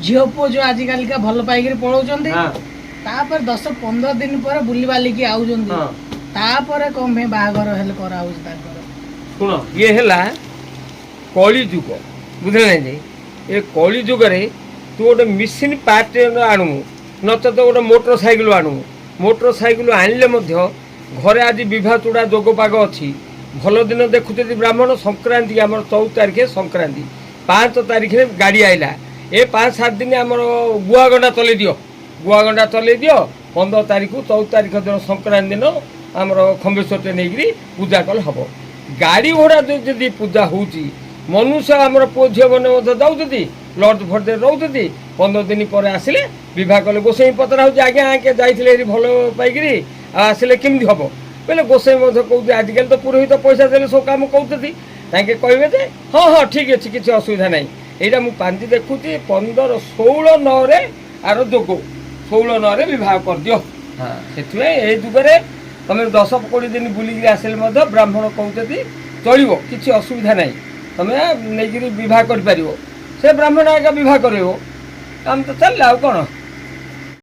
झील पुओ जो आजिकल का भल पाइक पलाऊँ तापर 10-15 दिन पर बुली बालिकी आउछन तापर कम पे बाहागर हेल करा शुण ये है कली जुग बुझे ना ये कली जुगे तू गोटे मेसीन पार्ट आणु नच तो गोटे मोटरसाइकेल आणु मोटरसाइकेल आणले घरे आज विवाह चूड़ा जोगपाग अच्छी भल दिन देखुते ब्राह्मण संक्रांति आम 14 तारिख संक्रांति 5 तारिख गाड़ी आइला ए 5-7 दिन आम गुआ गंडा चल दियो गुआ गंडा चल दियो 15 तारिख 14 तारिख दिन संक्रांति दिन आम खम्बेश्वर नहीं पूजा कल हम गाड़ी घोड़ा जदि पूजा होची मनुष्य आम पुओ झील मैंने जाऊँगी लॉज फर्दे रोचे 15 दिन पर आसिले विवाह कले गोसाई पतरा हो आज्ञा आके जाइए भल पाइक आसिले केमती हम बोले गोसाई कहते आजिकल तो पुरोहित पैसा देले सब कम कहते कहे हाँ हाँ ठीक अच्छे किसी असुविधा ना यहाँ मुझे पांति देखुची 15-16-9 आर जोग 16-9 बह कर दियो हाँ से जुगे तुम 10-20 दिन बुलिक आसिले ब्राह्मण कहते चलो किसी असुविधा ना तुम्हें नहीं बह कर से ब्राह्मण आगे बह कर काम तो चल कौन